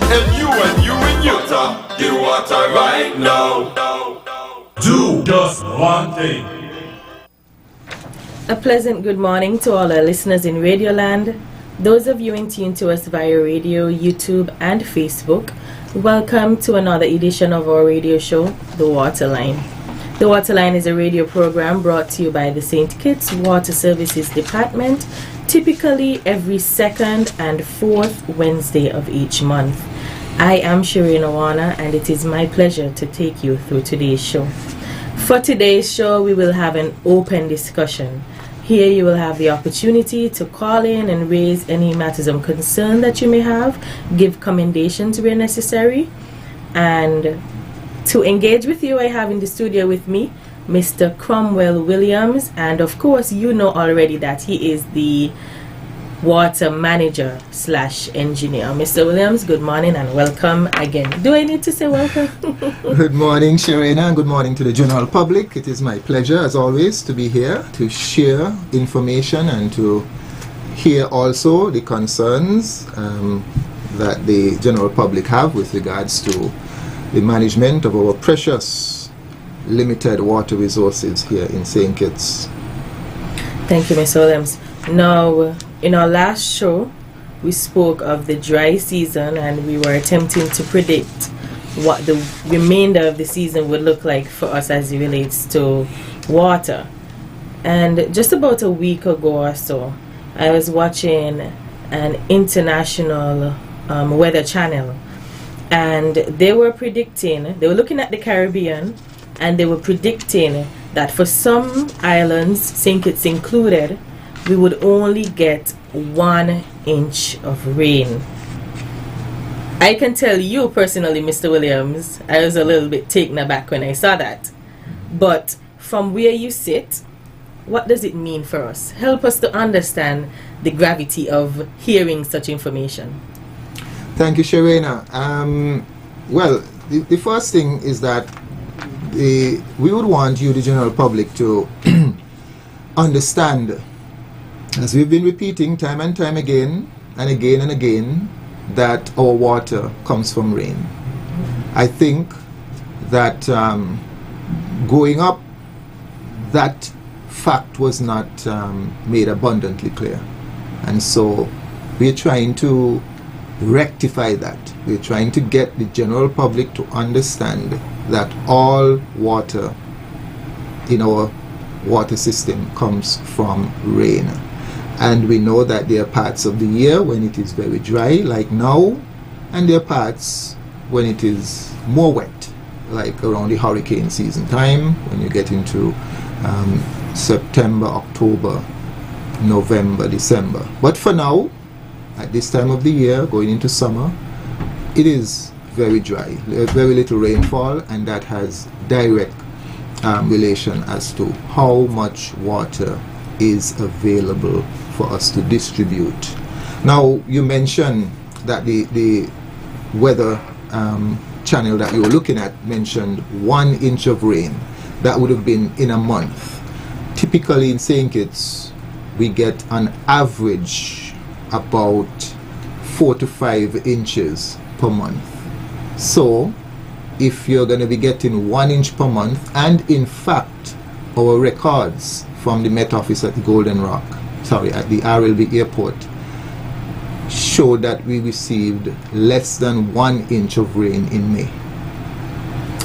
and you in Utah, get water right now. Do just one thing. A pleasant good morning to all our listeners in Radioland. Those of you in tune to us via radio, YouTube, and Facebook, welcome to another edition of our radio show, The Waterline. The Waterline is a radio program brought to you by the St. Kitts Water Services Department, typically every second and fourth Wednesday of each month. I am Shireen Awana, and it is my pleasure to take you through today's show. For today's show, we will have an open discussion. Here you will have the opportunity to call in and raise any matters of concern that you may have, give commendations where necessary, and to engage with you, I have in the studio with me Mr. Cromwell Williams, and of course you know already that he is the water manager / engineer. Mr. Williams, good morning and welcome again. Do I need to say welcome? Good morning, Sharina, and good morning to the general public. It is my pleasure, as always, to be here to share information and to hear also the concerns that the general public have with regards to the management of our precious limited water resources here in St. Kitts. Thank you, Mr. Williams. Now, in our last show, we spoke of the dry season and we were attempting to predict what the remainder of the season would look like for us as it relates to water. And just about a week ago or so, I was watching an international weather channel, and they were looking at the Caribbean, and they were predicting that for some islands, St. Kitts included, we would only get 1 inch of rain. I can tell you personally, Mr. Williams, I was a little bit taken aback when I saw that. But from where you sit, what does it mean for us? Help us to understand the gravity of hearing such information. Thank you, Sharina. Well, the first thing is that we would want you, the general public, to understand, as we've been repeating time and time again and again and again, that our water comes from rain. I think that growing up, that fact was not made abundantly clear. And so we're trying to rectify that. We're trying to get the general public to understand that all water in our water system comes from rain. And we know that there are parts of the year when it is very dry, like now, and there are parts when it is more wet, like around the hurricane season time, when you get into September, October, November, December. But for now, at this time of the year, going into summer, it is very dry. There's very little rainfall, and that has direct relation as to how much water is available for us to distribute. Now, you mentioned that the weather channel that you were looking at mentioned 1 inch of rain. That would have been in a month. Typically in St. Kitts, we get an average about 4 to 5 inches per month. So if you're going to be getting 1 inch per month, and in fact our records from the Met Office at the at the RLB airport show that we received less than 1 inch of rain in May.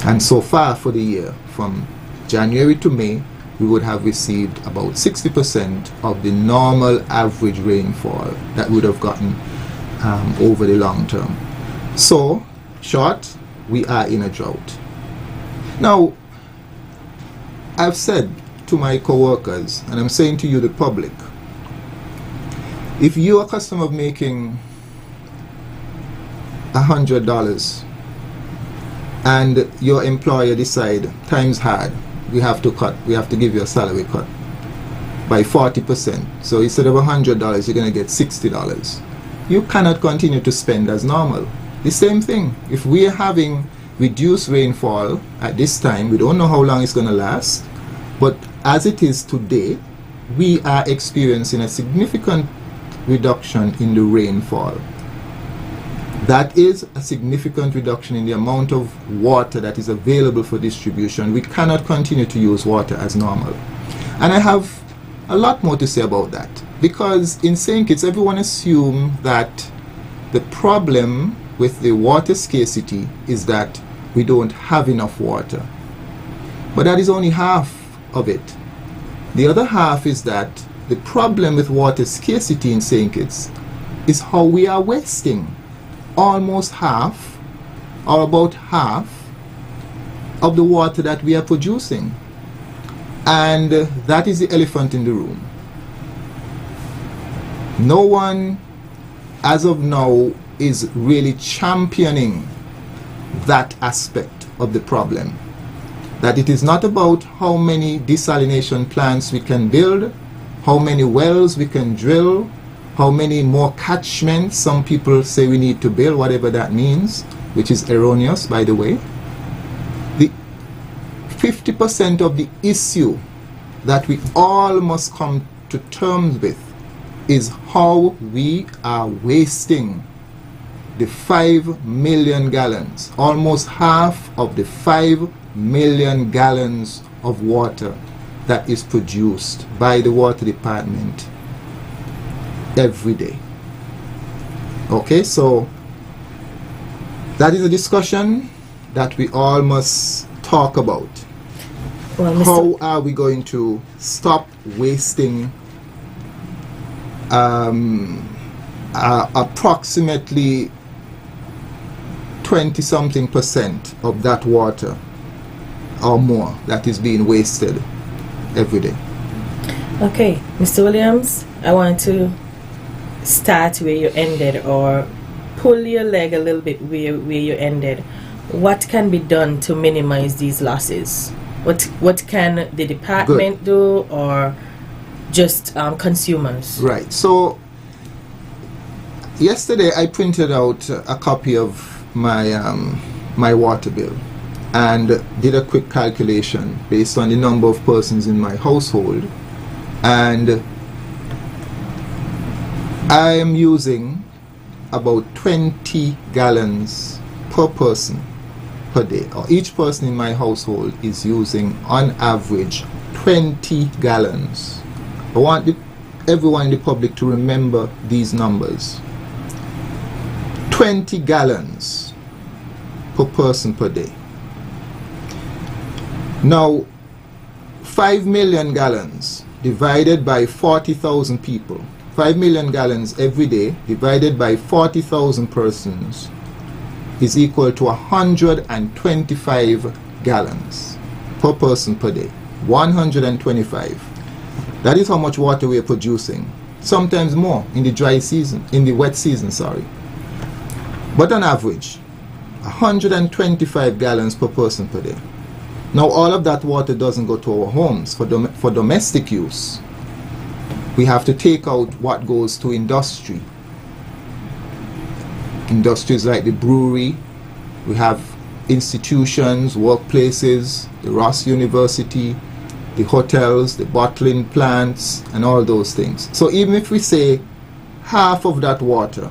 And so far for the year, from January to May, we would have received about 60% of the normal average rainfall that we would have gotten over the long term. So, short, we are in a drought. Now, I've said to my co-workers, and I'm saying to you, the public, if you are accustomed of making $100 and your employer decide time's hard, we have to give you a salary cut by 40%. So instead of $100, you're going to get $60. You cannot continue to spend as normal. The same thing, if we are having reduced rainfall at this time, we don't know how long it's going to last, but as it is today, we are experiencing a significant reduction in the rainfall. That is a significant reduction in the amount of water that is available for distribution. We cannot continue to use water as normal. And I have a lot more to say about that, because in St. Kitts, everyone assumes that the problem with the water scarcity is that we don't have enough water. But that is only half of it. The other half is that the problem with water scarcity in St. Kitts is how we are wasting almost half, or about half, of the water that we are producing. And that is the elephant in the room. No one, as of now, is really championing that aspect of the problem. That it is not about how many desalination plants we can build, how many wells we can drill, how many more catchments some people say we need to build, whatever that means, which is erroneous, by the way. The 50% of the issue that we all must come to terms with is how we are wasting the 5 million gallons, almost half of the 5 million gallons of water that is produced by the water department every day. Okay, so that is a discussion that we all must talk about. Well, how are we going to stop wasting approximately 20-something% of that water or more that is being wasted every day? Okay, Mr. Williams, I want to start where you ended, or pull your leg a little bit where you ended. What can be done to minimize these losses? What can the department do, or just consumers? Right. So yesterday I printed out a copy of my my water bill and did a quick calculation based on the number of persons in my household, and I am using about 20 gallons per person per day, or each person in my household is using on average 20 gallons. I want everyone in the public to remember these numbers. 20 gallons per person per day. Now, 5 million gallons divided by 40,000 people, 5 million gallons every day divided by 40,000 persons is equal to 125 gallons per person per day. 125. That is how much water we are producing. Sometimes more in the dry season, in the wet season, sorry. But on average, 125 gallons per person per day. Now, all of that water doesn't go to our homes for domestic use. We have to take out what goes to industry. Industries like the brewery, we have institutions, workplaces, the Ross University, the hotels, the bottling plants, and all those things. So even if we say half of that water,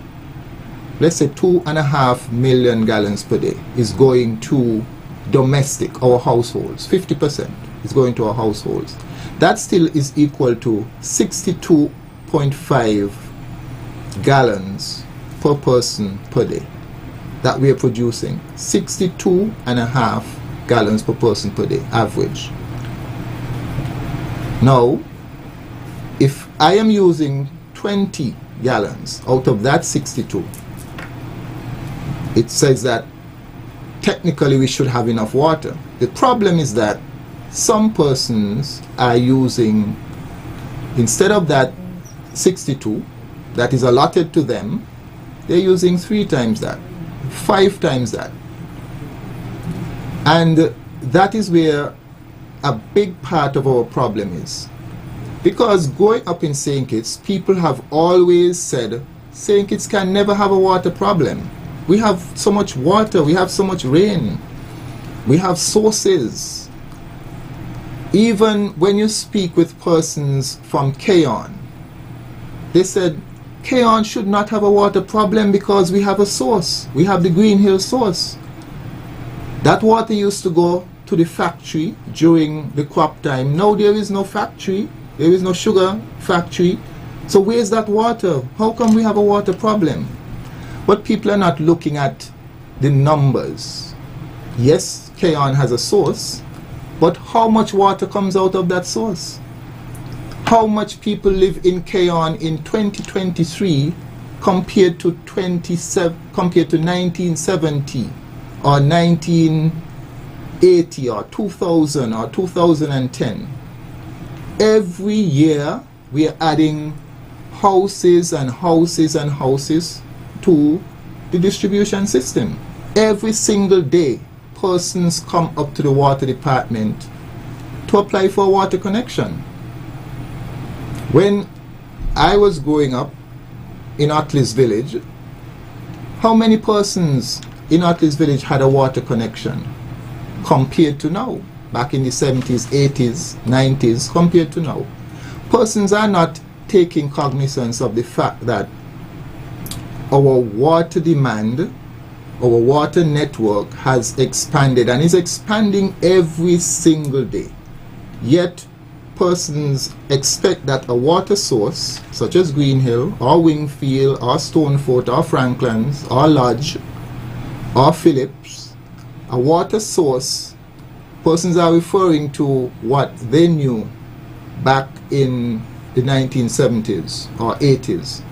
let's say 2.5 million gallons per day is going to domestic, our households, 50% is going to our households. That still is equal to 62.5 gallons per person per day that we are producing. 62.5 gallons per person per day, average. Now, if I am using 20 gallons out of that 62, it says that technically we should have enough water. The problem is that some persons are using, instead of that 62 that is allotted to them, they're using 3 times that, 5 times that. And that is where a big part of our problem is. Because growing up in St. Kitts, people have always said St. Kitts can never have a water problem. We have so much water, we have so much rain, we have sources. Even when you speak with persons from Keyon, they said Keyon should not have a water problem because we have a source. We have the Green Hill source. That water used to go to the factory during the crop time. Now there is no factory. There is no sugar factory. So where's that water? How come we have a water problem? But people are not looking at the numbers. Yes, Keyon has a source, but how much water comes out of that source? How much people live in Keyon in 2023 compared to 1970 or 1980 or 2000 or 2010? Every year we are adding houses and houses and houses to the distribution system. Every single day persons come up to the water department to apply for a water connection. When I was growing up in Atlas Village, how many persons in Atlas Village had a water connection compared to now? Back in the 70s, 80s, 90s, compared to now. Persons are not taking cognizance of the fact that our water demand, our water network has expanded and is expanding every single day. Yet persons expect that a water source such as Green Hill or Wingfield or Stonefoot or Franklands or Lodge or Phillips, a water source, persons are referring to what they knew back in the 1970s or 80s,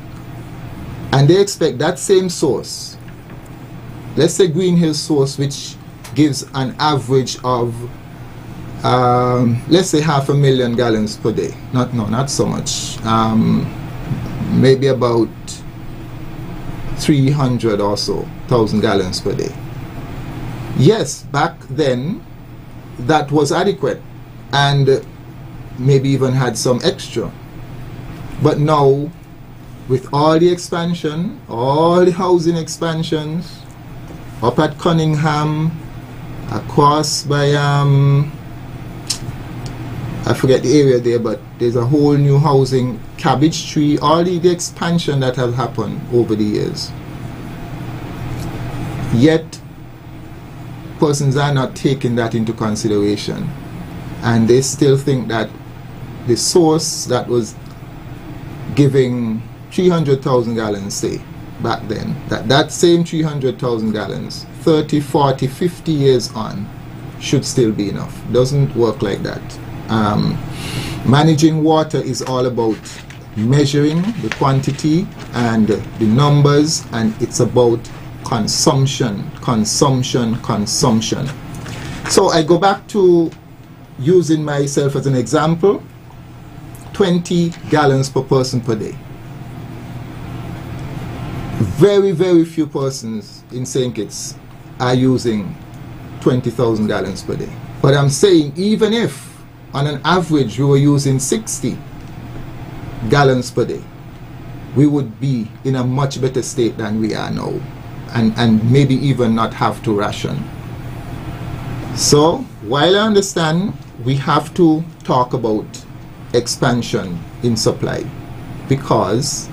and they expect that same source, let's say Green Hill source, which gives an average of let's say 500,000 gallons per day. Not so much. Maybe about 300 or so thousand gallons per day. Yes, back then that was adequate and maybe even had some extra. But now, with all the expansion, all the housing expansions up at Cunningham, across by I forget the area there, but there's a whole new housing, Cabbage Tree, all the expansion that has happened over the years. Yet, persons are not taking that into consideration, and they still think that the source that was giving 300,000 gallons, say, back then, that same 300,000 gallons, 30, 40, 50 years on, should still be enough. Doesn't work like that. Managing water is all about measuring the quantity and the numbers, and it's about consumption. So I go back to using myself as an example. 20 gallons per person per day. Very, very few persons in St. Kitts are using 20,000 gallons per day. But I'm saying, even if on an average we were using 60 gallons per day, we would be in a much better state than we are now, and maybe even not have to ration. So while I understand we have to talk about expansion in supply because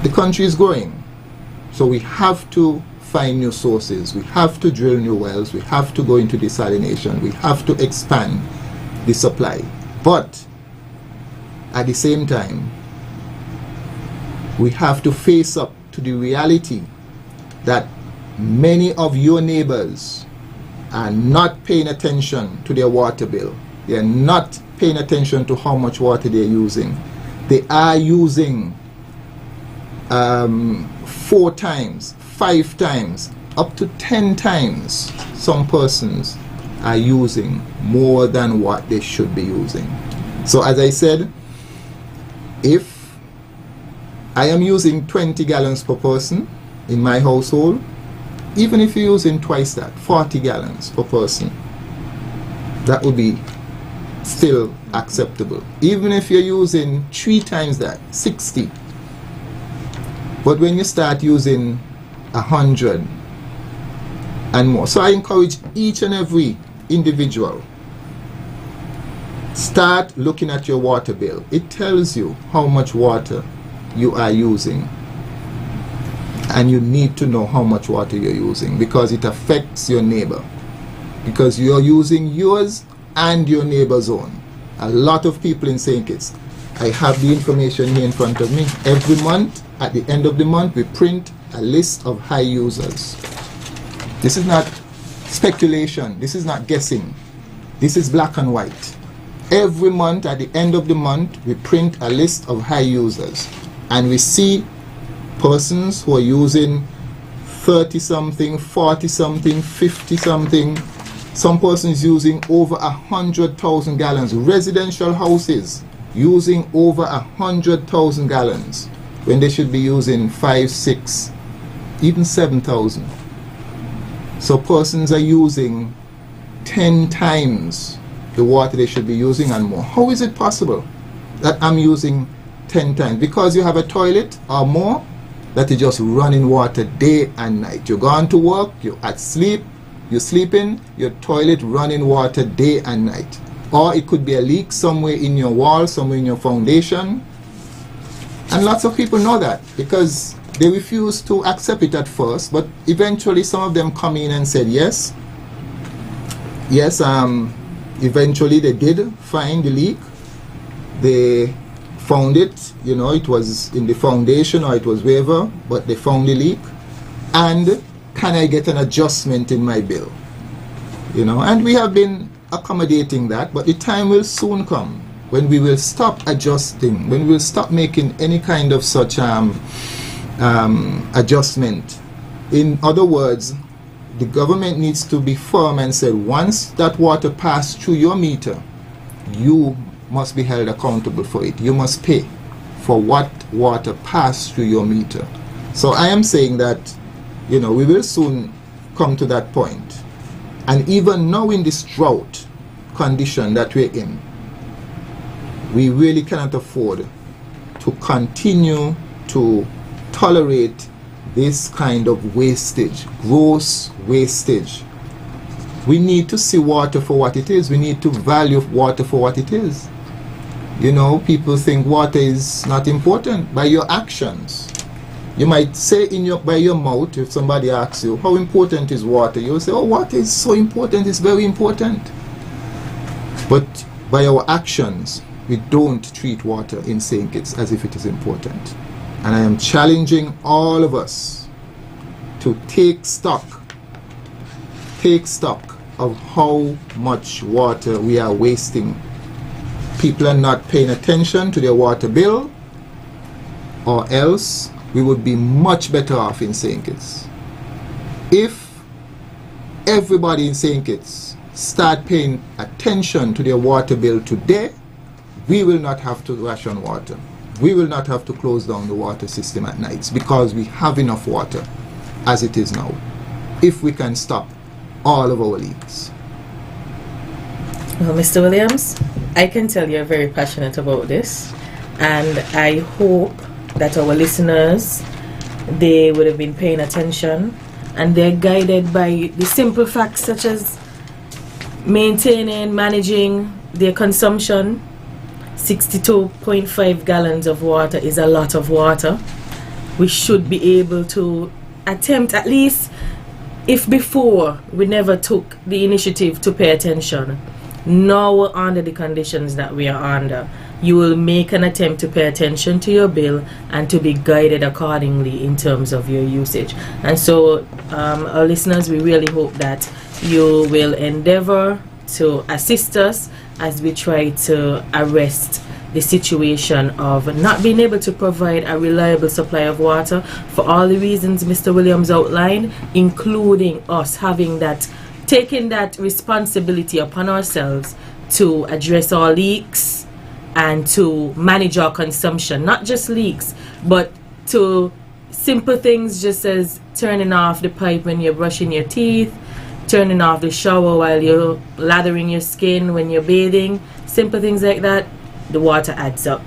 the country is growing, so we have to find new sources, we have to drill new wells, we have to go into desalination, we have to expand the supply. But at the same time, we have to face up to the reality that many of your neighbors are not paying attention to their water bill. They are not paying attention to how much water they are using. They are using 4 times, 5 times, up to 10 times. Some persons are using more than what they should be using. So as I said, if I am using 20 gallons per person in my household, even if you're using twice that, 40 gallons per person, that would be still acceptable. Even if you're using 3 times that, 60. But when you start using 100 and more, so I encourage each and every individual, start looking at your water bill. It tells you how much water you are using. And you need to know how much water you're using, because it affects your neighbor. Because you're using yours and your neighbor's own. A lot of people in St. Kitts, I have the information here in front of me. Every month, at the end of the month, we print a list of high users. This is not speculation. This is not guessing. This is black and white. Every month, at the end of the month, we print a list of high users. And we see persons who are using 30-something, 40-something, 50-something. Some persons using over 100,000 gallons. Residential houses using over 100,000 gallons when they should be using 5, 6, even 7,000. So persons are using 10 times the water they should be using and more. How is it possible that I'm using 10 times? Because you have a toilet or more that is just running water day and night. You're going to work, you're at sleep, you're sleeping, your toilet running water day and night. Or it could be a leak somewhere in your wall, somewhere in your foundation. And lots of people know that because they refuse to accept it at first, but eventually some of them come in and said yes. Yes, eventually they did find the leak. They found it, you know, it was in the foundation or it was wherever, but they found the leak. And can I get an adjustment in my bill? You know, and we have been accommodating that, but the time will soon come when we will stop adjusting, when we will stop making any kind of such adjustment. In other words, the government needs to be firm and say, once that water passed through your meter, you must be held accountable for it. You must pay for what water passed through your meter. So I am saying that, you know, we will soon come to that point. And even now in this drought condition that we're in, we really cannot afford to continue to tolerate this kind of wastage, gross wastage. We need to see water for what it is. We need to value water for what it is. You know, people think water is not important by your actions. You might say by your mouth, if somebody asks you, how important is water? You'll say, oh, water is so important, it's very important. But by our actions, we don't treat water in St. Kitts as if it is important. And I am challenging all of us to take stock of how much water we are wasting. People are not paying attention to their water bill, or else we would be much better off in St. Kitts. If everybody in St. Kitts start paying attention to their water bill today, we will not have to ration water. We will not have to close down the water system at nights because we have enough water as it is now, if we can stop all of our leaks. Well, Mr. Williams, I can tell you're very passionate about this, and I hope that our listeners, they would have been paying attention and they're guided by the simple facts such as managing their consumption. 62.5 gallons of water is a lot of water. We should be able to attempt, at least if before we never took the initiative to pay attention, now under the conditions that we are under, you will make an attempt to pay attention to your bill and to be guided accordingly in terms of your usage. And so our listeners, we really hope that you will endeavor to assist us as we try to arrest the situation of not being able to provide a reliable supply of water for all the reasons Mr. Williams outlined, including us taking that responsibility upon ourselves to address our leaks and to manage our consumption. Not just leaks, but to simple things just as turning off the pipe when you're brushing your teeth, turning off the shower while you're lathering your skin when you're bathing, simple things like that. The water adds up.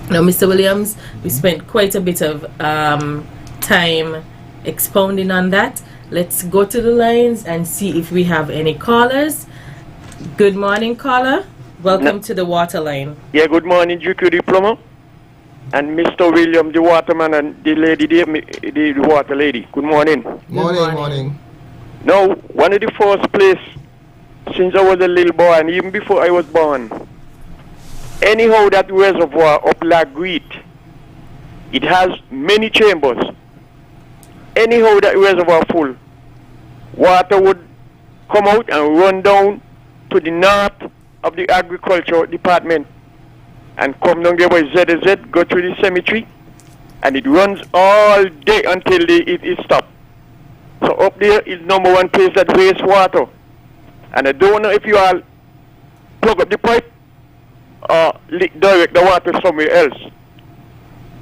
Now, Mr. Williams, we spent quite a bit of time expounding on that. Let's go to the lines and see if we have any callers. Good morning, caller. Welcome to the water line. Yeah, good morning, GQ Diploma. and Mr. William, the waterman, and the lady, the water lady. Good morning. Morning. Now, one of the first place since I was a little boy, and even before I was born, anyhow that reservoir up Lagreet, it has many chambers. Anyhow that reservoir full, water would come out and run down to the north of the agriculture department and come down there by ZZ, go through the cemetery, and it runs all day until it stops. So up there is number one place that wastes water. And I don't know if you all plug up the pipe or direct the water somewhere else.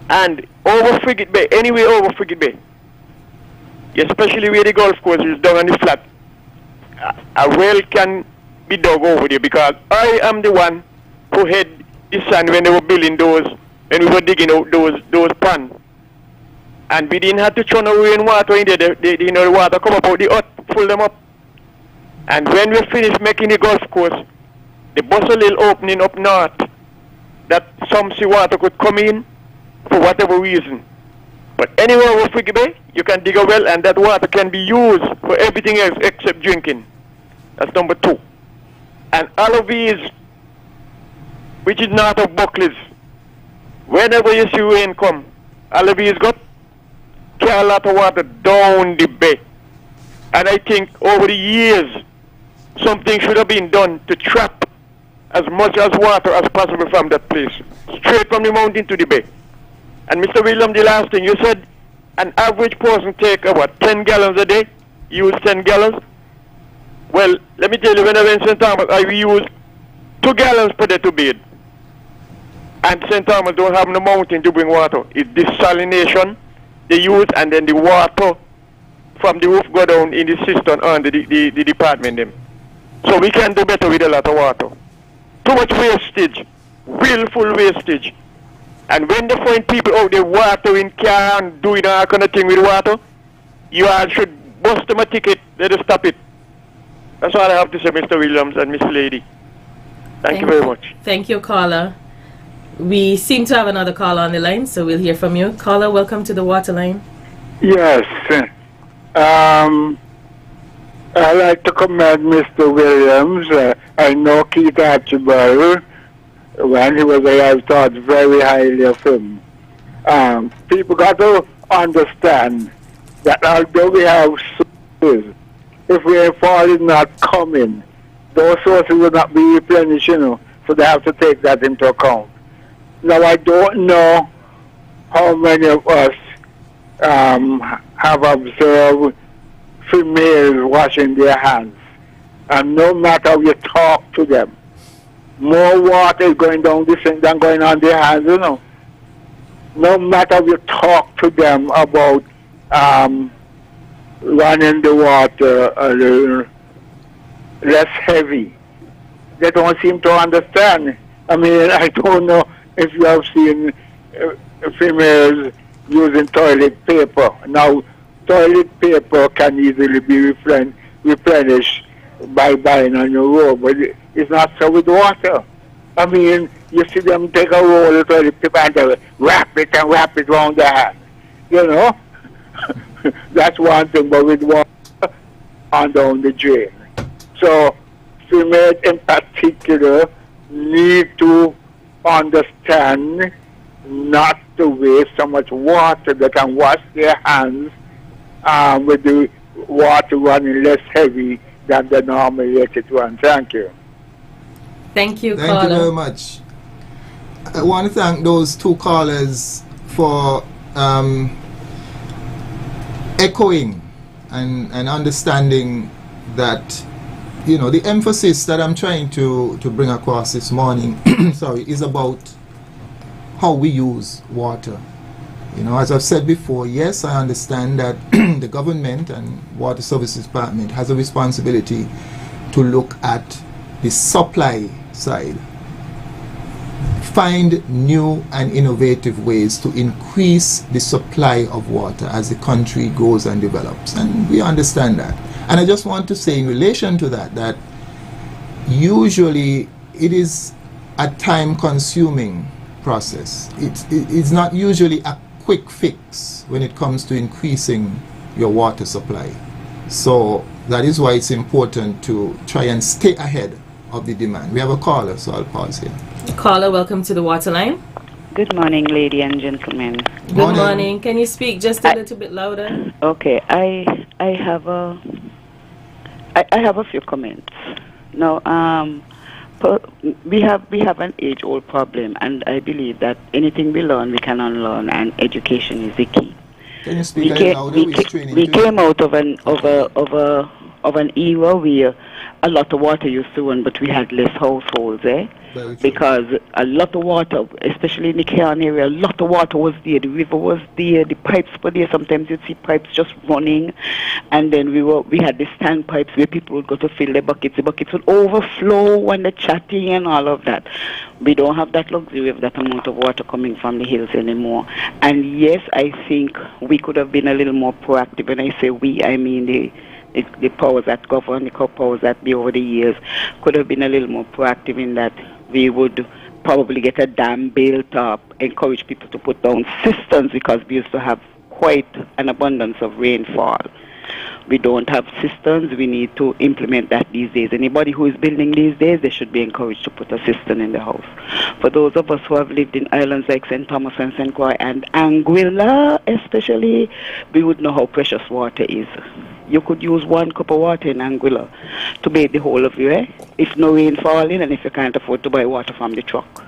And over Frigate Bay, anywhere over Frigate Bay, especially where the golf course is down on the flat, a well can be dug over there, because I am the one who had the sand when they were building those, when we were digging out those ponds. And we didn't have to turn away in water in there. The water come up out the hut, full them up. And when we finished making the golf course, they bust a little opening up north that some sea water could come in for whatever reason. But anywhere over Frigate Bay, you can dig a well, and that water can be used for everything else except drinking. That's number two. And all of these, which is north of Buckley's, whenever you see rain come, all of these got a lot of water down the bay. And I think over the years, something should have been done to trap as much as water as possible from that place, straight from the mountain to the bay. And Mr. William, the last thing, you said an average person take about 10 gallons a day, use 10 gallons. Well, let me tell you, when I went to St. Thomas, I used 2 gallons per day to bathe. And St. Thomas don't have no mountain to bring water. It's desalination they use, and then the water from the roof go down in the cistern under the department them. So we can do better with a lot of water. Too much wastage, willful wastage. And when they find people out there watering car and doing all kind of thing with water, you all should bust them a ticket, let us stop it. That's all I have to say, Mr. Williams and Miss Lady. Thank you very much. Thank you, caller. We seem to have another caller on the line, so we'll hear from you. Caller, welcome to the water line. Yes. I'd like to commend Mr. Williams. I know Keith Archibald. When he was there, I thought very highly of him. People got to understand that although we have sources, if rainfall is not coming, those sources will not be replenished, so they have to take that into account. Now, I don't know how many of us have observed females washing their hands. And no matter how you talk to them, more water is going down the sink than going on their hands, No matter how you talk to them about running the water a little less heavy, they don't seem to understand. I mean, I don't know if you have seen females using toilet paper. Now, toilet paper can easily be replenished by buying on your road, but it's not so with water. I mean, you see them take a roll of toilet paper and they wrap it around their hand. That's one thing, but with water on down the drain. So, females in particular need to understand not to waste so much water. They can wash their hands with the water running less heavy than the normally let it run. Thank you. Thank you, Thank you very much. I want to thank those two callers for echoing and understanding that, the emphasis that I'm trying to bring across this morning is about how we use water. As I've said before, yes, I understand that the government and Water Services Department has a responsibility to look at the supply side, find new and innovative ways to increase the supply of water as the country grows and develops, and we understand that. And I just want to say in relation to that usually it is a time consuming process. It's not usually a quick fix when it comes to increasing your water supply. So that is why it's important to try and stay ahead of the demand. We have a caller, so I'll pause here. Caller, welcome to the Waterline. Good morning, lady and gentlemen. Good morning. Can you speak just a little bit louder? Okay, I have a few comments. Now, we have an age-old problem, and I believe that anything we learn, we can unlearn, and education is the key. Can you speak a little louder? We came out of an era where a lot of water used to run, but we had less households, because a lot of water, especially in the Cairn area, a lot of water was there. The river was there, the pipes were there. Sometimes you'd see pipes just running, and then we had the stand pipes where people would go to fill their buckets. The buckets would overflow when they're chatting and all of that. We don't have that luxury of that amount of water coming from the hills anymore. And yes, I think we could have been a little more proactive. When I say we, I mean the powers that govern, the powers that be over the years, could have been a little more proactive in that we would probably get a dam built up, encourage people to put down cisterns, because we used to have quite an abundance of rainfall. We don't have cisterns. We need to implement that these days. Anybody who is building these days, they should be encouraged to put a cistern in the house. For those of us who have lived in islands like St. Thomas and St. Croix and Anguilla especially, we would know how precious water is. You could use 1 cup of water in Anguilla to bathe the whole of you, if no rain falling and if you can't afford to buy water from the truck.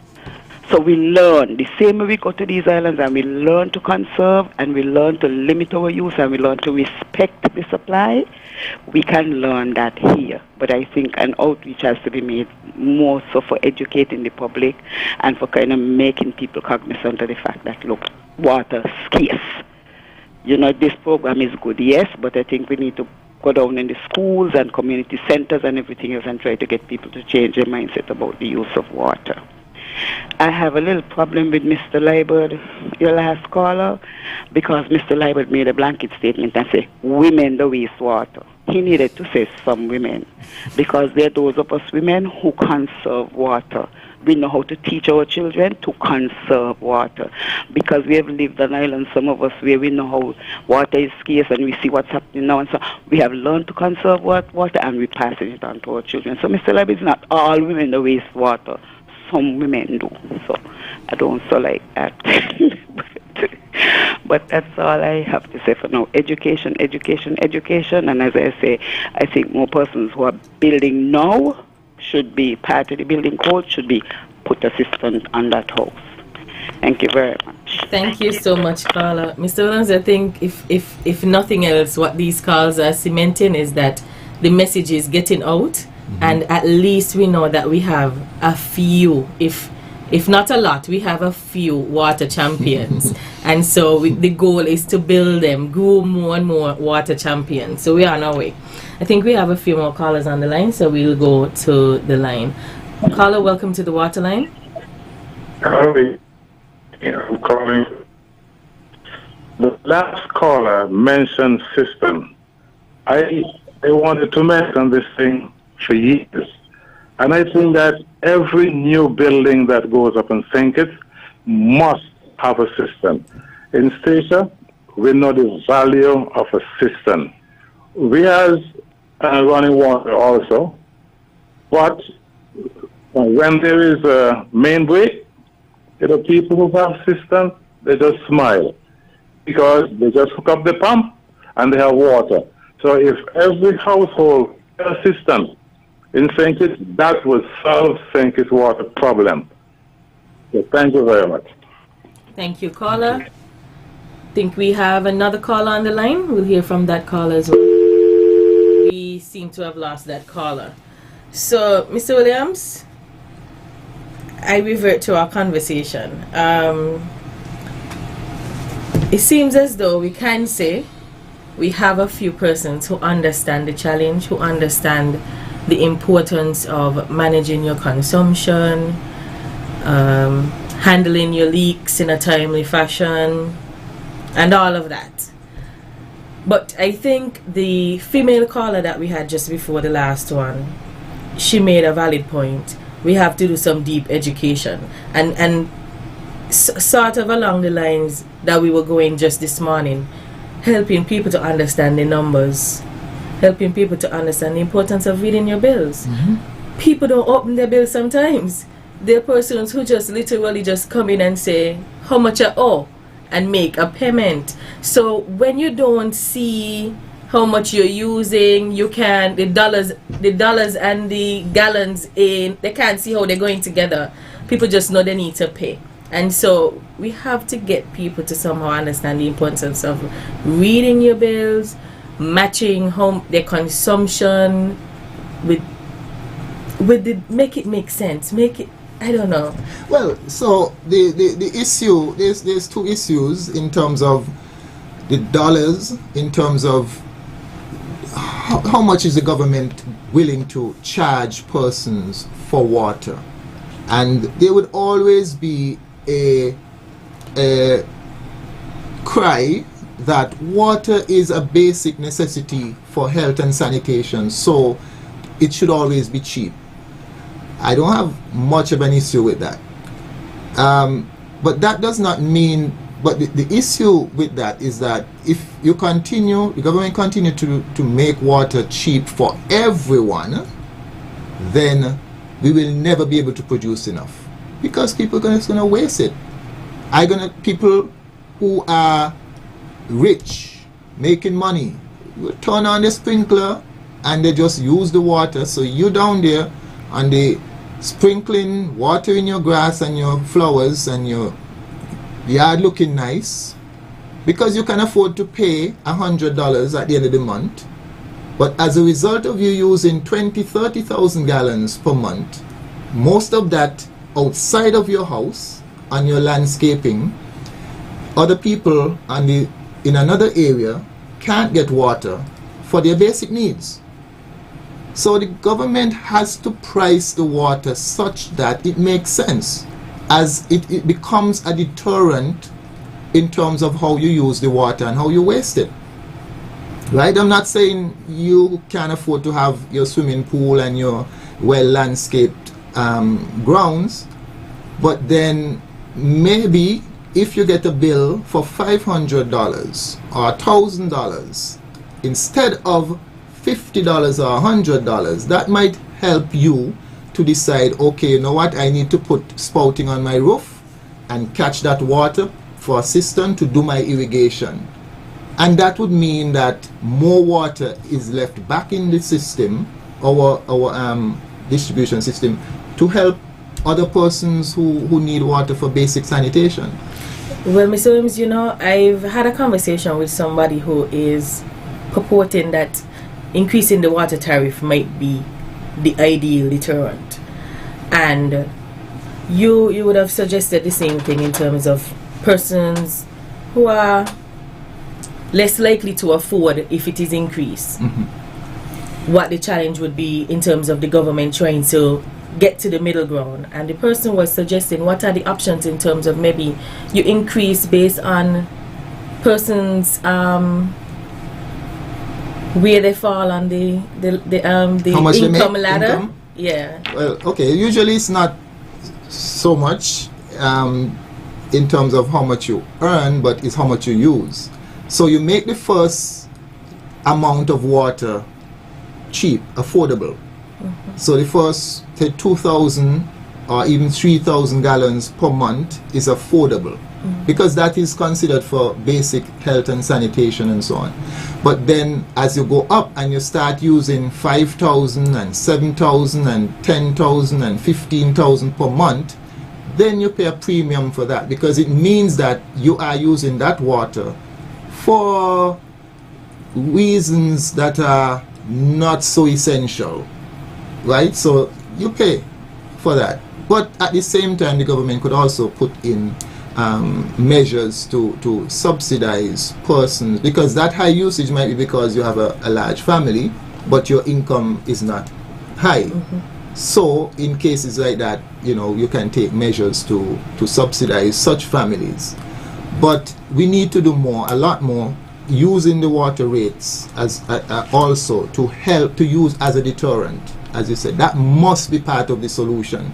So we learn, the same way we go to these islands, and we learn to conserve, and we learn to limit our use, and we learn to respect the supply. We can learn that here. But I think an outreach has to be made more so for educating the public and for kind of making people cognizant of the fact that, look, water is scarce. You know, this program is good, yes, but I think we need to go down in the schools and community centers and everything else and try to get people to change their mindset about the use of water. I have a little problem with Mr. Liebert, your last caller, because Mr. Liebert made a blanket statement and said, women the wastewater. He needed to say some women, because there are those of us women who conserve water. We know how to teach our children to conserve water, because we have lived on islands, some of us, where we know how water is scarce and we see what's happening now. And so we have learned to conserve water, and we're passing it on to our children. So Mr. Liebert, it's not all women the wastewater. Some women do, so I don't so like that. But that's all I have to say for now. Education, education, education, and as I say, I think more persons who are building now should be part of the building code, should be put assistance on that house. Thank you very much. Thank you so much, Carla. Mr. Williams, I think if nothing else, what these calls are cementing is that the message is getting out. And at least we know that we have a few, if not a lot, we have a few water champions. And so the goal is to build them, grow more and more water champions. So we are on our way. I think we have a few more callers on the line, so we'll go to the line. Caller, welcome to the Waterline. Howdy. I'm calling. The last caller mentioned system. I wanted to mention this thing for years. And I think that every new building that goes up in St. Kitts must have a system. In Statia, we know the value of a system. We have running water also, but when there is a main break, people who have systems, they just smile because they just hook up the pump and they have water. So if every household had a system in St. Kitts, that would solve St. Kitts water problem. So thank you very much. Thank you, caller. Think we have another caller on the line. We'll hear from that caller as well. We seem to have lost that caller. So, Mr. Williams, I revert to our conversation. It seems as though we can say we have a few persons who understand the challenge, who understand the importance of managing your consumption, handling your leaks in a timely fashion, and all of that. But I think the female caller that we had just before the last one, she made a valid point. We have to do some deep education. And sort of along the lines that we were going just this morning, helping people to understand the numbers, helping people to understand the importance of reading your bills. People don't open their bills sometimes. There are persons who just literally just come in and say how much I owe and make a payment. So when you don't see how much you're using, you can the dollars and the gallons in, they can't see how they're going together. People just know they need to pay. And so we have to get people to somehow understand the importance of reading your bills, matching home their consumption with the make it make sense. Make it, I don't know. Well, so the issue, there's two issues in terms of the dollars, in terms of how much is the government willing to charge persons for water. And there would always be a cry that water is a basic necessity for health and sanitation, so it should always be cheap. I don't have much of an issue with that. But that does not mean, but the issue with that is that if you continue, the government continue to make water cheap for everyone, then we will never be able to produce enough. Because people are just going to waste it. People who are rich, making money, will turn on the sprinkler and they just use the water. So you down there and they sprinkling water in your grass and your flowers and your yard looking nice because you can afford to pay $100 at the end of the month. But as a result of you using 30,000 gallons per month, most of that outside of your house and your landscaping, other people in another area can't get water for their basic needs. So the government has to price the water such that it makes sense, as it becomes a deterrent in terms of how you use the water and how you waste it. Right? I'm not saying you can't afford to have your swimming pool and your well-landscaped grounds, but then maybe if you get a bill for $500 or $1,000 instead of $50 or $100, that might help you to decide, okay, you know what, I need to put spouting on my roof and catch that water for a cistern to do my irrigation. And that would mean that more water is left back in the system, our distribution system, to help other persons who need water for basic sanitation. Well, Mr. Williams, you know, I've had a conversation with somebody who is purporting that increasing the water tariff might be the ideal deterrent. And you would have suggested the same thing in terms of persons who are less likely to afford if it is increased. What the challenge would be in terms of the government trying to get to the middle ground. And the person was suggesting what are the options in terms of maybe you increase based on persons where they fall on the income ladder. Income? Yeah. Well, okay. Usually it's not so much in terms of how much you earn, but it's how much you use. So you make the first amount of water cheap, affordable. So the first 2,000 or even 3,000 gallons per month is affordable because that is considered for basic health and sanitation and so on. But then as you go up and you start using 5,000 and 7,000 and 10,000 and 15,000 per month, then you pay a premium for that because it means that you are using that water for reasons that are not so essential, right? So you pay for that. But at the same time, the government could also put in measures to subsidize persons, because that high usage might be because you have a large family, but your income is not high. So in cases like that, you know, you can take measures to subsidize such families. But we need to do more, a lot more, using the water rates as also to help to use as a deterrent. As you said, that must be part of the solution,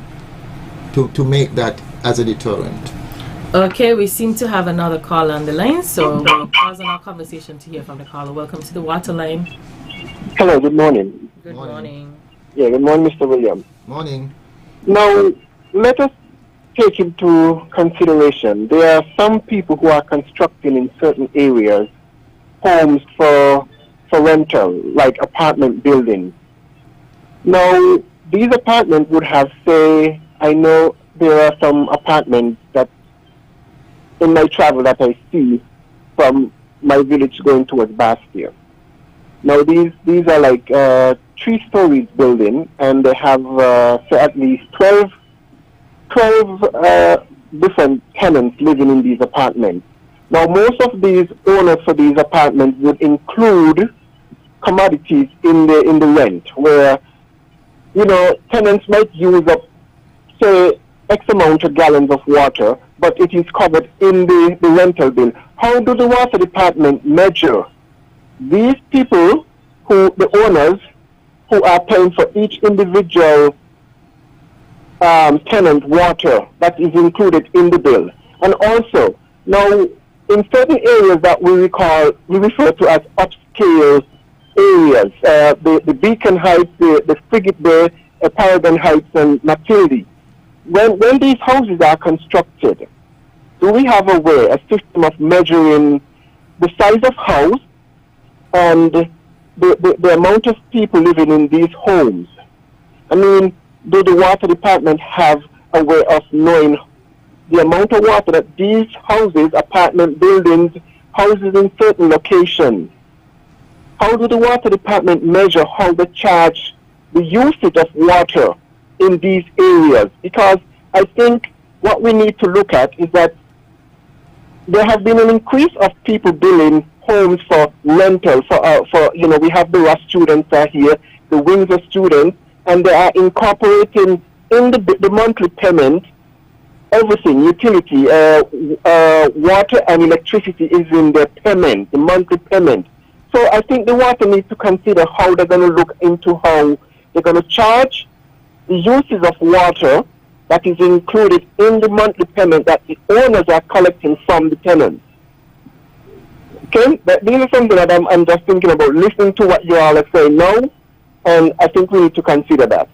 to make that as a deterrent. Okay, we seem to have another caller on the line, so we'll pause on our conversation to hear from the caller. Welcome to the Waterline. Hello, good morning. Good morning. Yeah, good morning, Mr. William. Morning. Now, let us take into consideration there are some people who are constructing in certain areas homes for rental, like apartment buildings. Now, these apartments would have, say, I know there are some apartments that in my travel that I see from my village going towards Bastia. Now, these are like 3 stories building, and they have say at least 12 different tenants living in these apartments. Now, most of these owners for these apartments would include commodities in the rent, where, you know, tenants might use up, say, X amount of gallons of water, but it is covered in the rental bill. How do the water department measure these people, the owners, who are paying for each individual tenant water that is included in the bill? And also, now, in certain areas that we refer to as upscale areas, the Beacon Heights, the Frigate Bay, Paragon Heights, and Matilde. When these houses are constructed, do we have a system of measuring the size of house and the amount of people living in these homes? I mean, do the water department have a way of knowing the amount of water that these houses, apartment buildings, houses in certain locations? How do the water department measure how they charge the usage of water in these areas? Because I think what we need to look at is that there has been an increase of people building homes for rental, for you know, we have the Ross students are here, the Windsor students, and they are incorporating in the monthly payment everything, utility, water and electricity is in their payment, the monthly payment. So I think the water needs to consider how they're going to look into how they're going to charge the uses of water that is included in the monthly payment that the owners are collecting from the tenants. Okay, these are something that I'm just thinking about, listening to what you all are saying now, and I think we need to consider that.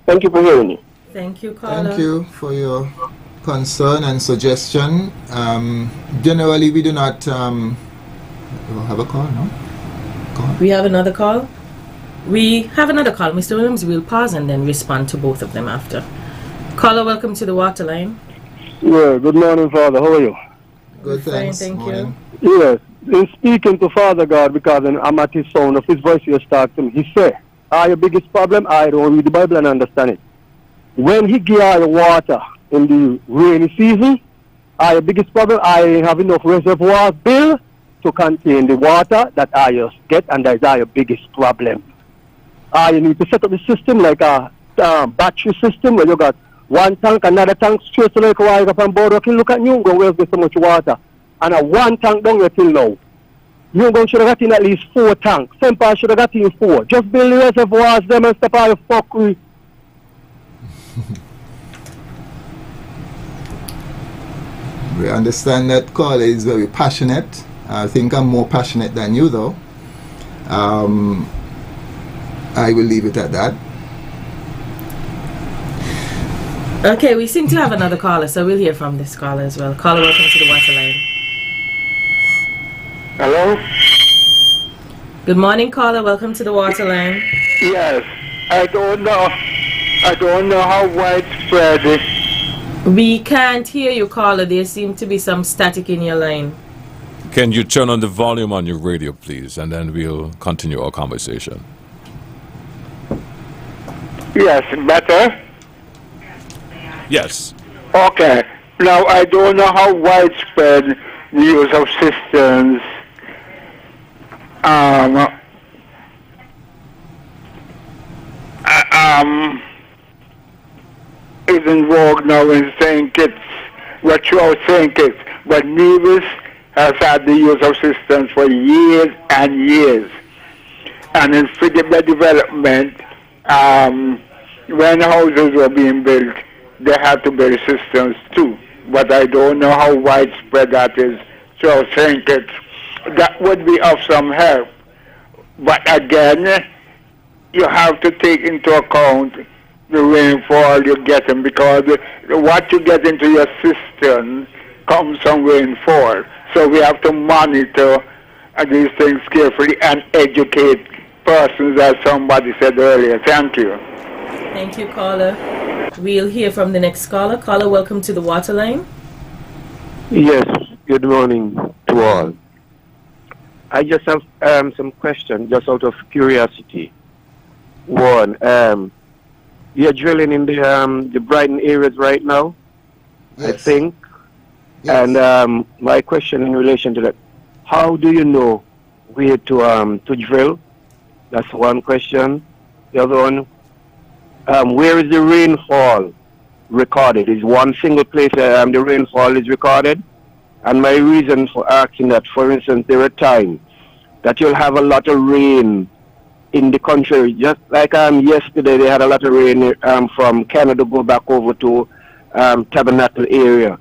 Thank you for hearing me. Thank you, caller. Thank you for your concern and suggestion. Generally, we do not have a call, no? We have another call? We have another call, Mr. Williams. We'll pause and then respond to both of them after. Caller, welcome to the Waterline. Yeah, good morning, Father. How are you? Good, thanks. Fine, thank Morning. you. Yes, in speaking to Father God, because I'm at his sound of his voice, he start to him. He said, your biggest problem, I don't read the Bible and understand it. When he give you water in the rainy season, your biggest problem, I have enough reservoir bill to contain the water that I get, and that is your biggest problem. You need to set up a system like a battery system where you got one tank, another tank, straight to like wire up on board. Okay, look at Nyungo, where there's so much water. And a one tank down here till now. Nyungo should have got in at least 4 tanks. Sempa should have got in 4. Just build the reservoirs, them and stop all the fuckery. We understand that caller is very passionate. I think I'm more passionate than you, though. I will leave it at that. Okay, we seem to have another caller, so we'll hear from this caller as well. Caller, welcome to the Waterline. Hello? Good morning, caller. Welcome to the Waterline. Yes. I don't know how widespread. We can't hear you, caller. There seems to be some static in your line. Can you turn on the volume on your radio, please, and then we'll continue our conversation. Yes, better? Yes. Okay. Now, I don't know how widespread the use of cisterns is in vogue now in St. Kitts, what you are St. Kitts, but Nevis has had the use of cisterns for years and years. And in Frigate Bay development, when houses were being built, they had to build cisterns too. but I don't know how widespread that is. So I think that would be of some help. But again, you have to take into account the rainfall you're getting, because what you get into your cistern comes from rainfall. So we have to monitor these things carefully and educate persons, as somebody said earlier. Thank you. Thank you, caller. We'll hear from the next caller. Caller, welcome to the Waterline. Yes, good morning to all. I just have some questions, just out of curiosity. One, you're drilling in the Brighton areas right now, yes. I think. Yes. And my question in relation to that, how do you know where to drill? That's one question. The other one, where is the rainfall recorded? Is one single place the rainfall is recorded? And my reason for asking that, for instance, there are times that you'll have a lot of rain in the country. Just like yesterday, they had a lot of rain from Canada go back over to Tabernacle area.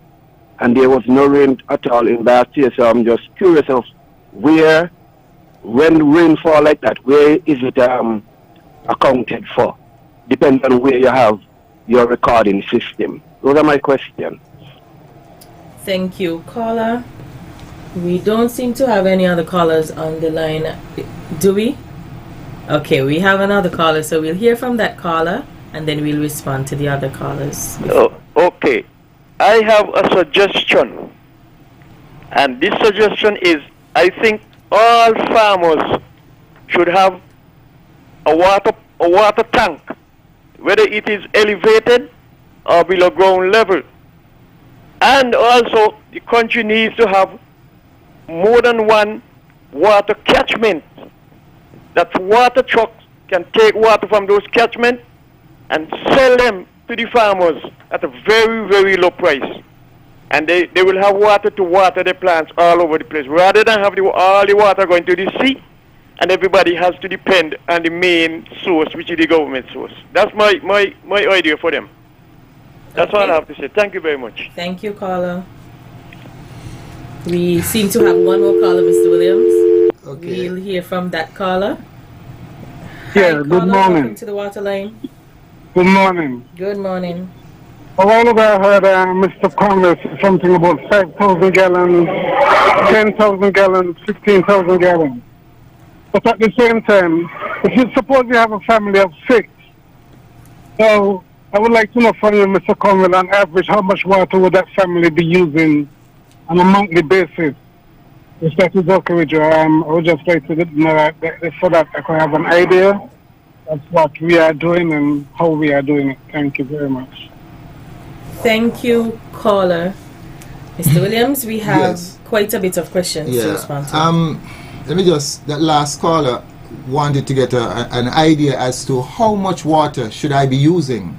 And there was no rain at all in last year. So I'm just curious of where, when rainfall like that, where is it accounted for? Depends on where you have your recording system. Those are my questions. Thank you, caller. We don't seem to have any other callers on the line, do we? Okay, we have another caller, so we'll hear from that caller and then we'll respond to the other callers. Oh, okay. I have a suggestion, and this suggestion is, I think all farmers should have a water tank, whether it is elevated or below ground level. And also, the country needs to have more than one water catchment. That water trucks can take water from those catchments and sell them to the farmers at a very, very low price. And they will have water to water their plants all over the place, rather than have all the water going to the sea, and everybody has to depend on the main source, which is the government source. That's my idea for them. That's all I have to say. Thank you very much. Thank you, caller. We seem to have one more caller, Mr. Williams. Okay. We'll hear from that caller. Yeah, caller, good morning. Welcome to the Waterline. Good morning. Good morning. A while ago I heard Mr. Congress say something about 5,000 gallons, 10,000 gallons, 15,000 gallons. But at the same time, if you suppose you have a family of 6, so I would like to know from you, Mr. Conwell, on average, how much water would that family be using on a monthly basis? If that is okay with you, I would just like to know that so that I can have an idea of what we are doing and how we are doing it. Thank you very much. Thank you, caller. Mr. Williams, we have quite a bit of questions to respond to. Let me just, that last caller wanted to get an idea as to how much water should I be using.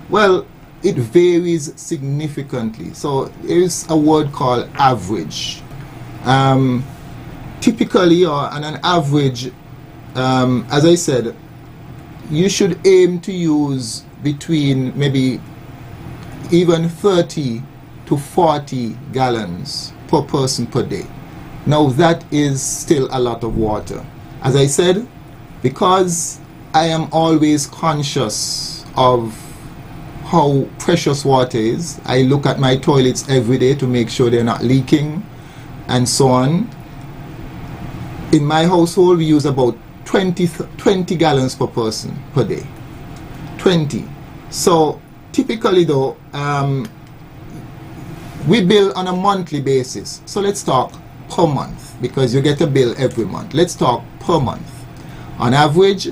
Well, it varies significantly. So there is a word called average. Typically, or on an average, as I said, you should aim to use between maybe even 30 to 40 gallons per person per day. Now that is still a lot of water. As I said, because I am always conscious of how precious water is, I look at my toilets every day to make sure they're not leaking and so on. In my household, we use about 20 gallons per person per day. 20. So typically though, we bill on a monthly basis. So let's talk per month, because you get a bill every month. Let's talk per month. On average,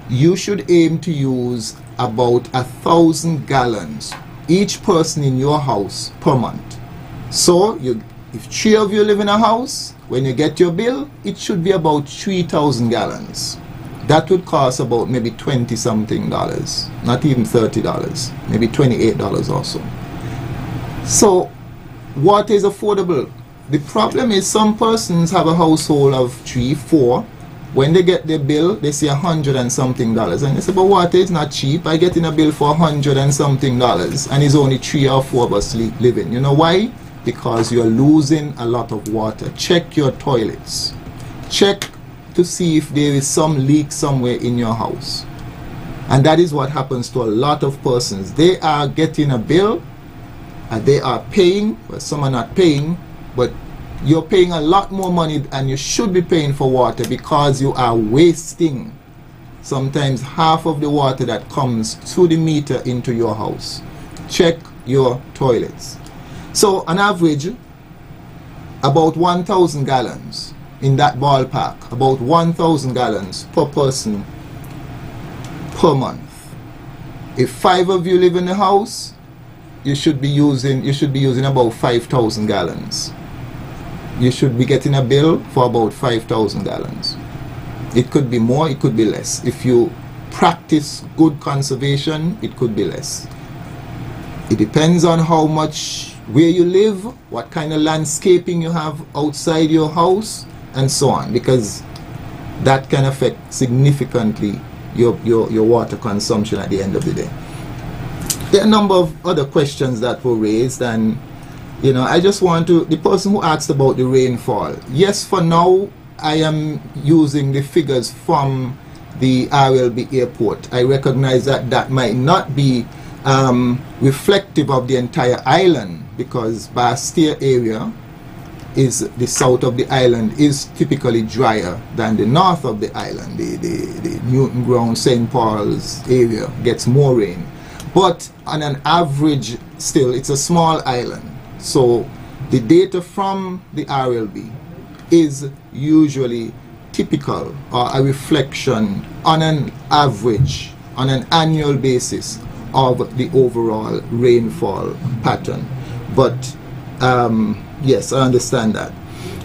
you should aim to use about 1,000 gallons each person in your house per month. So if 3 of you live in a house, when you get your bill, it should be about 3,000 gallons. That would cost about maybe $20-something, not even $30, maybe $28 or so. So water is affordable. The problem is some persons have a household of 3, 4, When they get their bill, they say $100 and something, and they say, but water is not cheap. I get in a bill for $100 and something, and it's only 3 or 4 of us living. You know why? Because you're losing a lot of water. Check your toilets. Check to see if there is some leak somewhere in your house. And that is what happens to a lot of persons. They are getting a bill, and they are paying, but some are not paying, but you're paying a lot more money than you should be paying for water because you are wasting sometimes half of the water that comes through the meter into your house. Check your toilets. So on average, about 1,000 gallons in that ballpark, about 1,000 gallons per person per month. If 5 of you live in the house, you should be using about 5,000 gallons. You should be getting a bill for about 5,000 gallons. It could be more, it could be less. If you practice good conservation, it could be less. It depends on how much, where you live, what kind of landscaping you have outside your house, and so on, because that can affect significantly your water consumption at the end of the day. There are a number of other questions that were raised, and I just want to, the person who asked about the rainfall, yes, for now, I am using the figures from the RLB airport. I recognize that that might not be reflective of the entire island, because Bastia area is the south of the island is typically drier than the north of the island. The Newton Ground, St. Paul's area gets more rain. But on an average, still, it's a small island. So the data from the RLB is usually typical or a reflection on an average, on an annual basis of the overall rainfall pattern. But yes, I understand that.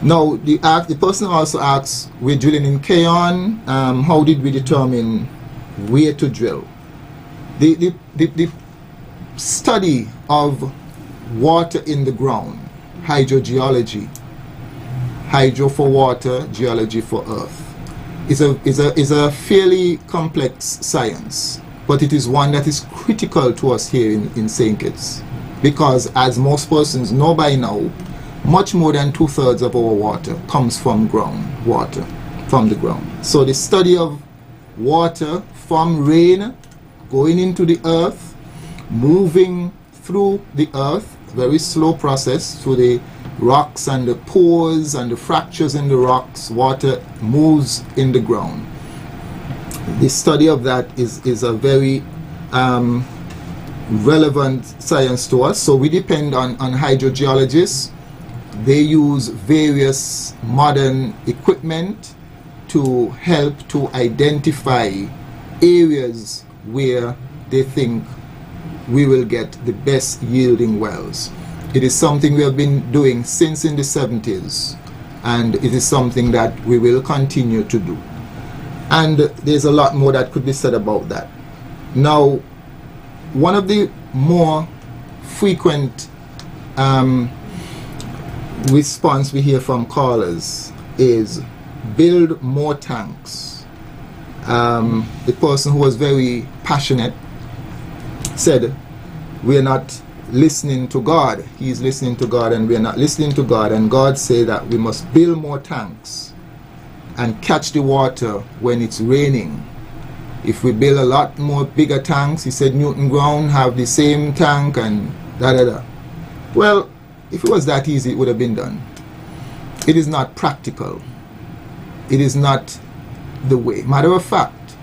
Now, the person also asks, we're drilling in Keyon, how did we determine where to drill? The study of water in the ground, hydrogeology, hydro for water, geology for earth, is a fairly complex science, but it is one that is critical to us here in St. Kitts, because as most persons know by now, much more than 2/3 of our water comes from groundwater, from the ground. So the study of water from rain going into the earth, moving through the earth, very slow process through the rocks and the pores and the fractures in the rocks, water moves in the ground. The study of that is a very relevant science to us. So we depend on hydrogeologists. They use various modern equipment to help to identify areas where they think we will get the best yielding wells. It is something we have been doing since in the 70s, and it is something that we will continue to do. And there's a lot more that could be said about that. Now, one of the more frequent response we hear from callers is build more tanks. The person who was very passionate said, we are not listening to God. He is listening to God, and we are not listening to God. And God said that we must build more tanks and catch the water when it's raining. If we build a lot more bigger tanks, he said Newton Ground have the same tank and da-da-da. Well, if it was that easy, it would have been done. It is not practical. It is not the way. Matter of fact,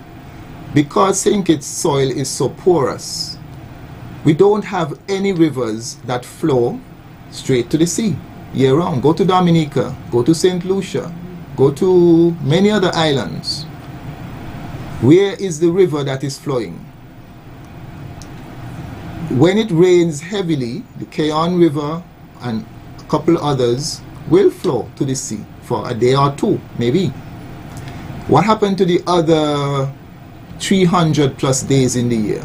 because St. Kitts soil is so porous, we don't have any rivers that flow straight to the sea year round. Go to Dominica, go to St. Lucia, go to many other islands. Where is the river that is flowing? When it rains heavily, the Keyon River and a couple others will flow to the sea for a day or two, maybe. What happened to the other 300 plus days in the year?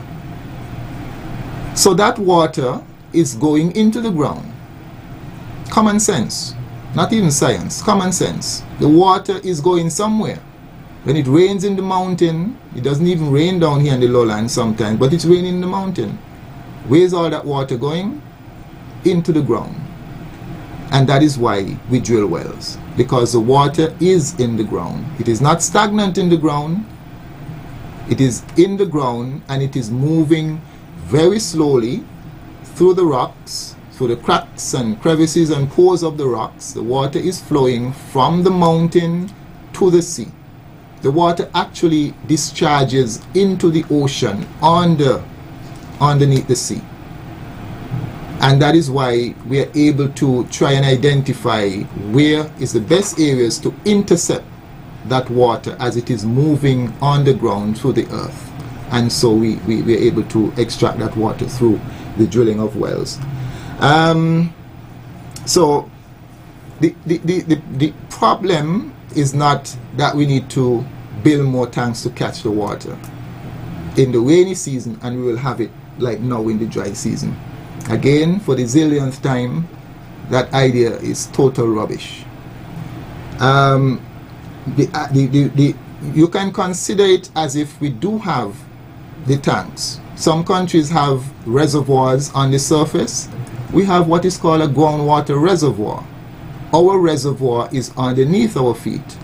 So that water is going into the ground. Common sense, not even science, common sense. The water is going somewhere. When it rains in the mountain, it doesn't even rain down here in the lowlands sometimes, but it's raining in the mountain. Where's all that water going? Into the ground. And that is why we drill wells, because the water is in the ground. It is not stagnant in the ground. It is in the ground, and it is moving very slowly through the rocks, through the cracks and crevices and pores of the rocks. The water is flowing from the mountain to the sea. The water actually discharges into the ocean underneath the sea. And that is why we are able to try and identify where is the best areas to intercept that water as it is moving on the ground through the earth. And so we are able to extract that water through the drilling of wells. So the problem is not that we need to build more tanks to catch the water in the rainy season, and we will have it like now in the dry season. Again, for the zillionth time, that idea is total rubbish. You can consider it as if we do have the tanks. Some countries have reservoirs on the surface. We have what is called a groundwater reservoir. Our reservoir is underneath our feet.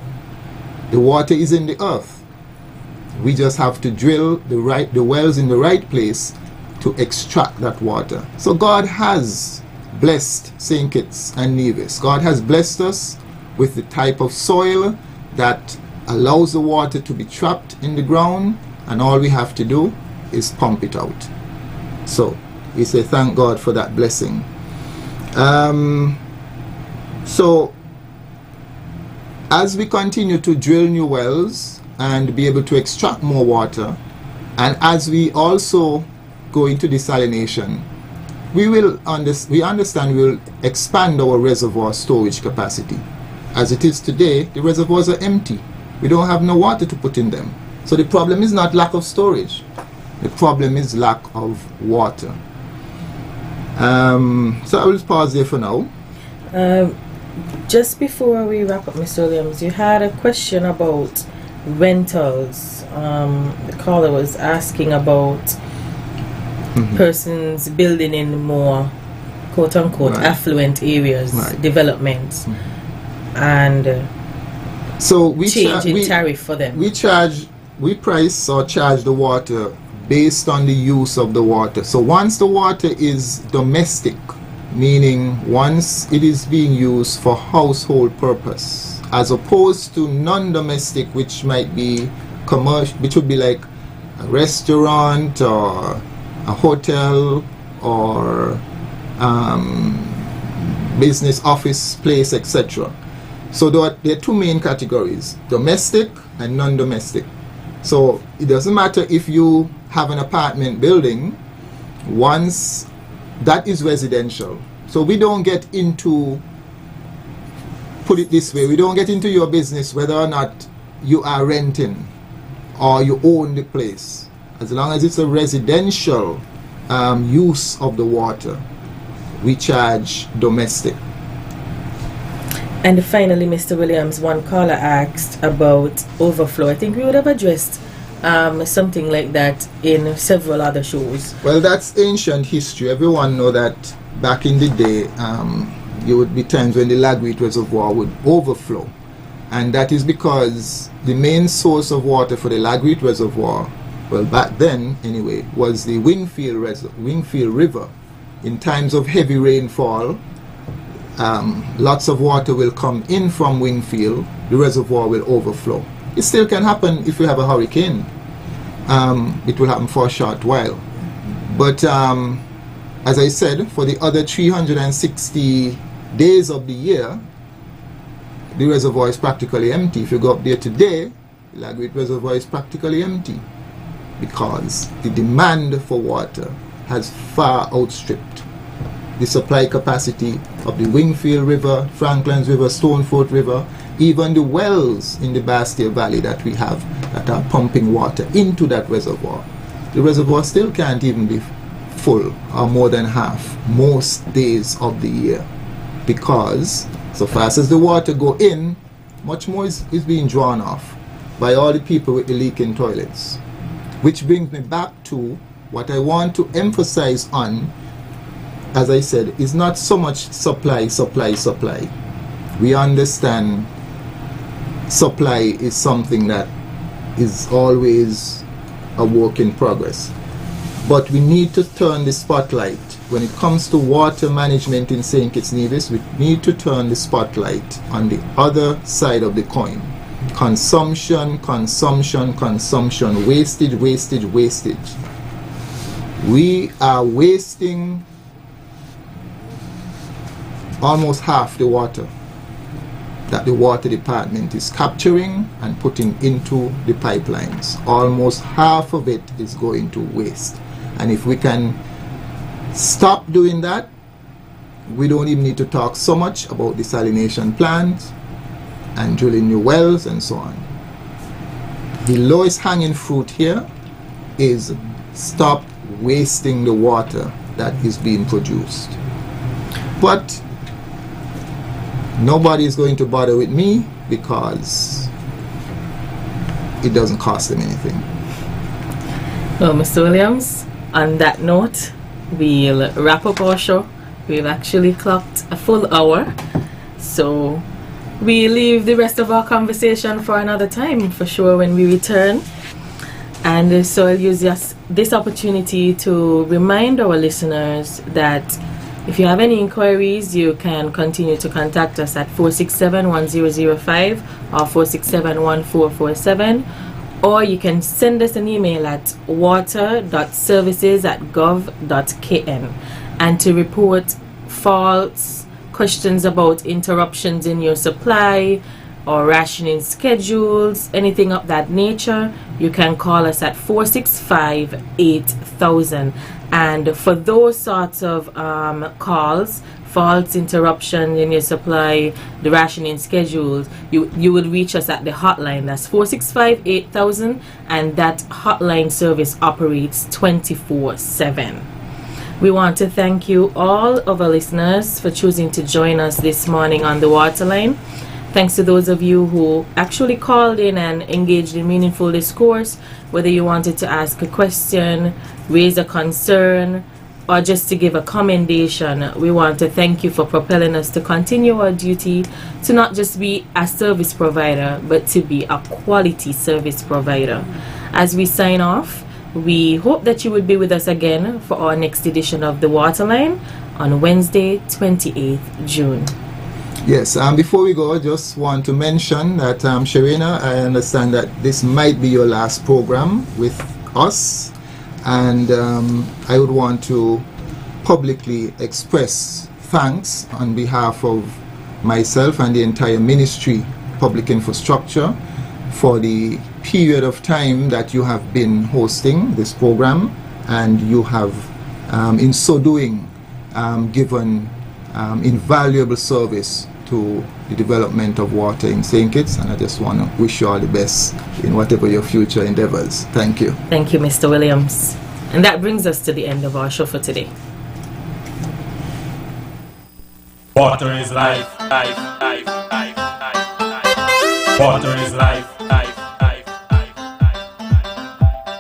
The water is in the earth. We just have to drill the wells in the right place to extract that water. So God has blessed St. Kitts and Nevis. God has blessed us with the type of soil that allows the water to be trapped in the ground, and all we have to do is pump it out. So we say thank God for that blessing. So as we continue to drill new wells and be able to extract more water, and as we also go into desalination, we understand we will expand our reservoir storage capacity. As it is today, the reservoirs are empty. We don't have no water to put in them. So the problem is not lack of storage. The problem is lack of water. So I will pause there for now. Just before we wrap up, Mr. Williams, you had a question about rentals. The caller was asking about persons building in more quote-unquote affluent areas, developments, and so we changing tariff for them. We price or charge the water based on the use of the water. So once the water is domestic, meaning once it is being used for household purpose, as opposed to non-domestic, which might be commercial, which would be like a restaurant or a hotel or business office place, etc. So there are two main categories: domestic and non-domestic. So it doesn't matter if you have an apartment building, once that is residential. So we don't get into, put it this way, we don't get into your business whether or not you are renting or you own the place. As long as it's a residential use of the water, we charge domestic. And finally, Mr. Williams, one caller asked about overflow. I think we would have addressed something like that in several other shows. Well, that's ancient history. Everyone know that back in the day, there would be times when the Lagreed Reservoir would overflow. And that is because the main source of water for the Lagreed Reservoir, well, back then anyway, was the Wingfield River. In times of heavy rainfall, lots of water will come in from Wingfield. The reservoir will overflow. It still can happen if we have a hurricane. It will happen for a short while. But as I said, for the other 360 days of the year, the reservoir is practically empty. If you go up there today, the Lagreed Reservoir is practically empty because the demand for water has far outstripped the supply capacity of the Wingfield River, Franklin's River, Stonefort River, even the wells in the Bastille Valley that we have that are pumping water into that reservoir. The reservoir still can't even be full or more than half most days of the year, because so fast as the water go in, much more is being drawn off. by all the people with the leaking toilets. Which brings me back to what I want to emphasize on, as I said, is not so much supply. We understand supply is something that is always a work in progress. But we need to turn the spotlight. When it comes to water management in St. Kitts Nevis, we need to turn the spotlight on the other side of the coin. Consumption, wastage. We are wasting almost half the water that the water department is capturing and putting into the pipelines. Almost half of it is going to waste. And if we can stop doing that, we don't even need to talk so much about desalination plants and drilling new wells and so on. The lowest hanging fruit here is stop wasting the water that is being produced. But nobody is going to bother with me because it doesn't cost them anything. Well, Mr. Williams, on that note, we'll wrap up our show. We've actually clocked a full hour, so we leave the rest of our conversation for another time for sure when we return. And so I'll use this opportunity to remind our listeners that if you have any inquiries, you can continue to contact us at 467-1005 or 467-1447, or you can send us an email at water.services@gov.kn. And to report faults, questions about interruptions in your supply or rationing schedules, anything of that nature, you can call us at 465-8000. And for those sorts of calls, faults, interruption in your supply, the rationing schedules, you will reach us at the hotline. That's 465-8000, and that hotline service operates 24/7. We want to thank you all of our listeners for choosing to join us this morning on the Waterline. Thanks to those of you who actually called in and engaged in meaningful discourse, whether you wanted to ask a question, raise a concern, or just to give a commendation. We want to thank you for propelling us to continue our duty to not just be a service provider, but to be a quality service provider. As we sign off, we hope that you would be with us again for our next edition of The Waterline on Wednesday, 28th June. Yes, before we go, I just want to mention that, Sharina, I understand that this might be your last program with us, and I would want to publicly express thanks on behalf of myself and the entire ministry, Public Infrastructure, for the period of time that you have been hosting this program, and you have, in so doing, given invaluable service to the development of water in St. Kitts, and I just want to wish you all the best in whatever your future endeavors. Thank you. Thank you, Mr. Williams. And that brings us to the end of our show for today. Water is life. Water is life.